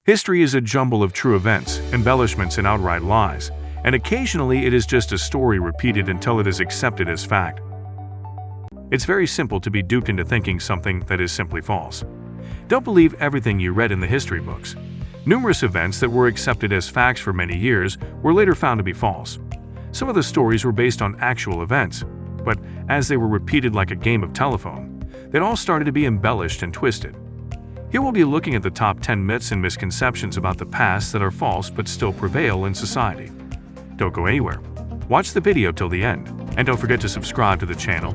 History is a jumble of true events, embellishments, and outright lies, and occasionally it is just a story repeated until it is accepted as fact. It's very simple to be duped into thinking something that is simply false. Don't believe everything you read in the history books. Numerous events that were accepted as facts for many years were later found to be false. Some of the stories were based on actual events, but as they were repeated like a game of telephone, they all started to be embellished and twisted. Here we'll be looking at the top 10 myths and misconceptions about the past that are false but still prevail in society. Don't go anywhere. Watch the video till the end, and don't forget to subscribe to the channel.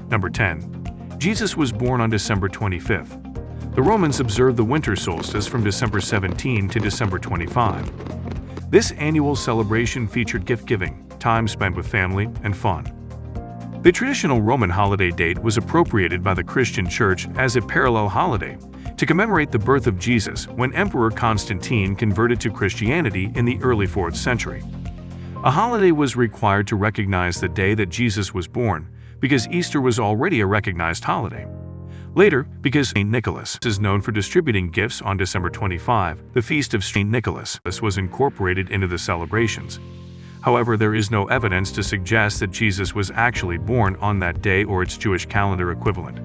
Number 10. Jesus was born on December 25th. The Romans observed the winter solstice from December 17 to December 25. This annual celebration featured gift-giving, time spent with family, and fun. The traditional Roman holiday date was appropriated by the Christian Church as a parallel holiday to commemorate the birth of Jesus when Emperor Constantine converted to Christianity in the early 4th century. A holiday was required to recognize the day that Jesus was born because Easter was already a recognized holiday. Later, because St. Nicholas is known for distributing gifts on December 25, the feast of St. Nicholas was incorporated into the celebrations. However, there is no evidence to suggest that Jesus was actually born on that day or its Jewish calendar equivalent.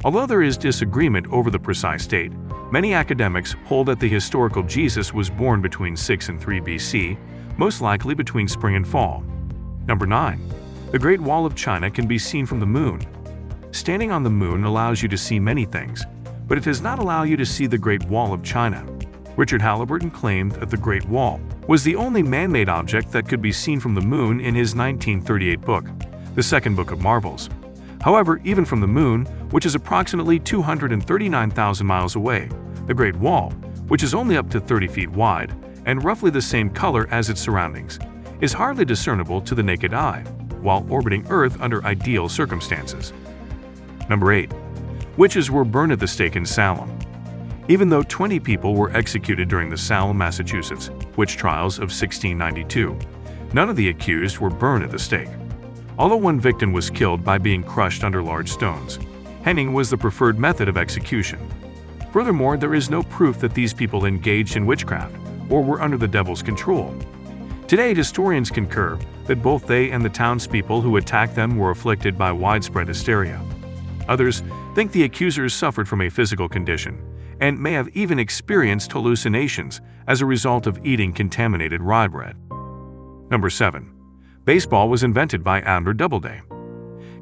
Although there is disagreement over the precise date, many academics hold that the historical Jesus was born between 6 and 3 BC, most likely between spring and fall. Number 9. The Great Wall of China can be seen from the moon. Standing on the moon allows you to see many things, but it does not allow you to see the Great Wall of China. Richard Halliburton claimed that the Great Wall was the only man-made object that could be seen from the moon in his 1938 book, The Second Book of Marvels. However, even from the moon, which is approximately 239,000 miles away, the Great Wall, which is only up to 30 feet wide and roughly the same color as its surroundings, is hardly discernible to the naked eye, while orbiting Earth under ideal circumstances. Number 8. Witches were burned at the stake in Salem. Even though 20 people were executed during the Salem, Massachusetts, witch trials of 1692, none of the accused were burned at the stake. Although one victim was killed by being crushed under large stones, hanging was the preferred method of execution. Furthermore, there is no proof that these people engaged in witchcraft or were under the devil's control. Today, historians concur that both they and the townspeople who attacked them were afflicted by widespread hysteria. Others think the accusers suffered from a physical condition and may have even experienced hallucinations as a result of eating contaminated rye bread. Number 7. Baseball was invented by Abner Doubleday.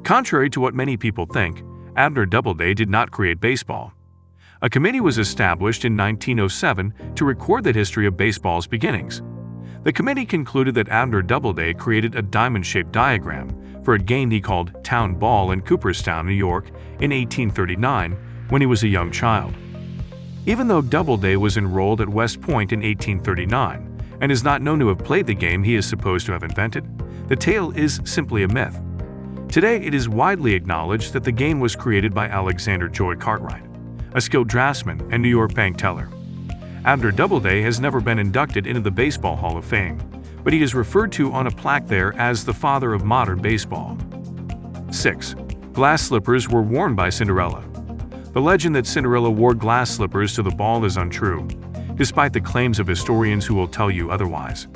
Contrary to what many people think, Abner Doubleday did not create baseball. A committee was established in 1907 to record the history of baseball's beginnings. The committee concluded that Abner Doubleday created a diamond-shaped diagram for a game he called Town Ball in Cooperstown, New York, in 1839 when he was a young child. Even though Doubleday was enrolled at West Point in 1839 and is not known to have played the game he is supposed to have invented, the tale is simply a myth. Today, it is widely acknowledged that the game was created by Alexander Joy Cartwright, a skilled draftsman and New York bank teller. Abner Doubleday has never been inducted into the Baseball Hall of Fame, but he is referred to on a plaque there as the father of modern baseball. 6. Glass slippers were worn by Cinderella. The legend that Cinderella wore glass slippers to the ball is untrue, despite the claims of historians who will tell you otherwise.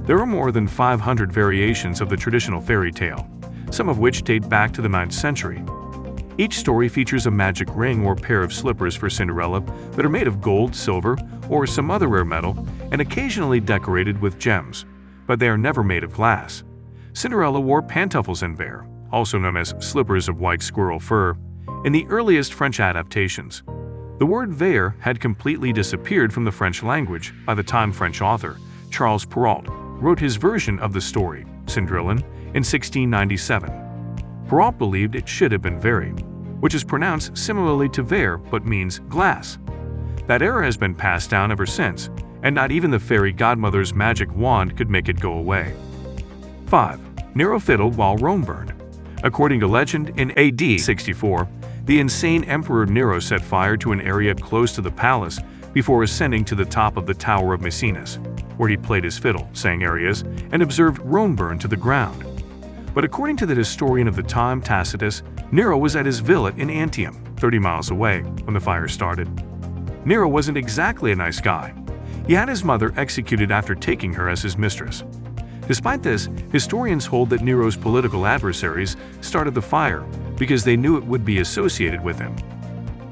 There are more than 500 variations of the traditional fairy tale, some of which date back to the 9th century. Each story features a magic ring or pair of slippers for Cinderella that are made of gold, silver, or some other rare metal and occasionally decorated with gems, but they are never made of glass. Cinderella wore pantufles en verre, also known as slippers of white squirrel fur, in the earliest French adaptations. The word verre had completely disappeared from the French language by the time French author Charles Perrault wrote his version of the story, Cinderella, in 1697. Perrault believed it should have been verre, which is pronounced similarly to verre but means glass. That error has been passed down ever since, and not even the fairy godmother's magic wand could make it go away. 5. Nero fiddled while Rome burned. According to legend, in AD 64, the insane Emperor Nero set fire to an area close to the palace before ascending to the top of the Tower of Maecenas, where he played his fiddle, sang arias, and observed Rome burn to the ground. But according to the historian of the time, Tacitus, Nero was at his villa in Antium, 30 miles away, when the fire started. Nero wasn't exactly a nice guy. He had his mother executed after taking her as his mistress. Despite this, historians hold that Nero's political adversaries started the fire because they knew it would be associated with him.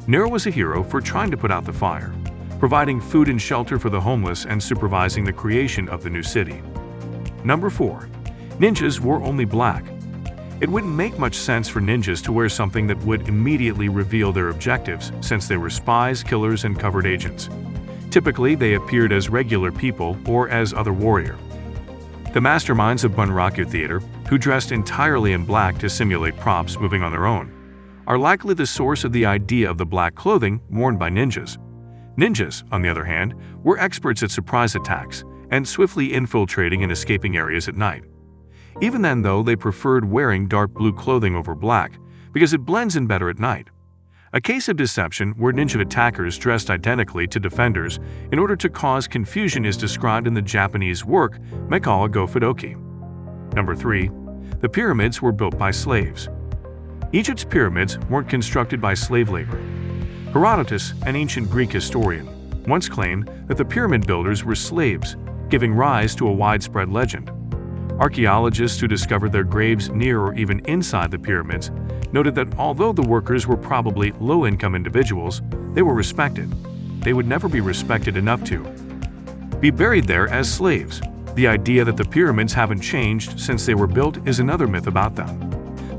Nero was a hero for trying to put out the fire, providing food and shelter for the homeless and supervising the creation of the new city. Number 4. Ninjas wore only black. It wouldn't make much sense for ninjas to wear something that would immediately reveal their objectives, since they were spies, killers, and covert agents. Typically, they appeared as regular people or as other warrior. The masterminds of Bunraku Theater, who dressed entirely in black to simulate props moving on their own, are likely the source of the idea of the black clothing worn by ninjas. Ninjas, on the other hand, were experts at surprise attacks and swiftly infiltrating and escaping areas at night. Even then, though, they preferred wearing dark blue clothing over black because it blends in better at night. A case of deception where ninja attackers dressed identically to defenders in order to cause confusion is described in the Japanese work Meikawa go Fudoki. Number 3. The pyramids were built by slaves. Egypt's pyramids weren't constructed by slave labor. Herodotus, an ancient Greek historian, once claimed that the pyramid builders were slaves, giving rise to a widespread legend. Archaeologists who discovered their graves near or even inside the pyramids noted that although the workers were probably low-income individuals, they were respected. They would never be respected enough to be buried there as slaves. The idea that the pyramids haven't changed since they were built is another myth about them.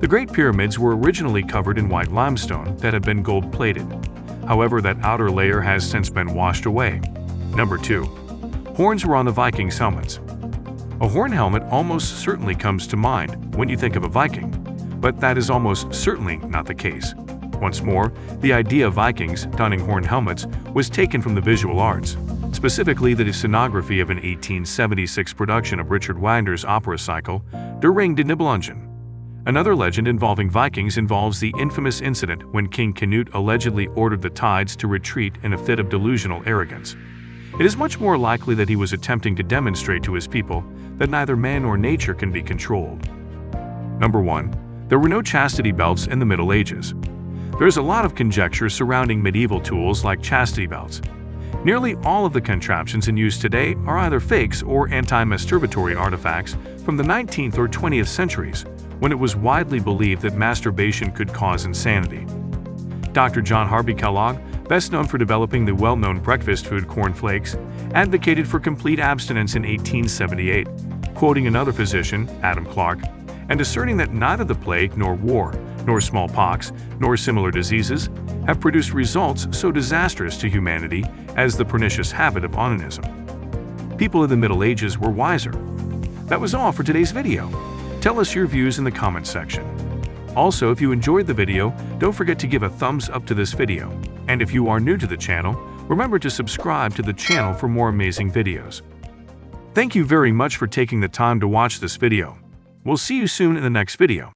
The Great Pyramids were originally covered in white limestone that had been gold-plated. However, that outer layer has since been washed away. Number 2. Horns were on the Vikings' helmets. A horn helmet almost certainly comes to mind when you think of a Viking, but that is almost certainly not the case. Once more, the idea of Vikings donning horn helmets was taken from the visual arts, specifically the scenography of an 1876 production of Richard Wagner's opera cycle, Der Ring des Nibelungen. Another legend involving Vikings involves the infamous incident when King Canute allegedly ordered the tides to retreat in a fit of delusional arrogance. It is much more likely that he was attempting to demonstrate to his people that neither man nor nature can be controlled. Number 1. There were no chastity belts in the Middle Ages. There is a lot of conjecture surrounding medieval tools like chastity belts. Nearly all of the contraptions in use today are either fakes or anti-masturbatory artifacts from the 19th or 20th centuries, when it was widely believed that masturbation could cause insanity. Dr. John Harvey Kellogg, best known for developing the well-known breakfast food Corn Flakes, advocated for complete abstinence in 1878, quoting another physician, Adam Clark, and asserting that neither the plague nor war, nor smallpox, nor similar diseases have produced results so disastrous to humanity as the pernicious habit of onanism. People of the Middle Ages were wiser. That was all for today's video. Tell us your views in the comments section. Also, if you enjoyed the video, don't forget to give a thumbs up to this video. And if you are new to the channel, remember to subscribe to the channel for more amazing videos. Thank you very much for taking the time to watch this video. We'll see you soon in the next video.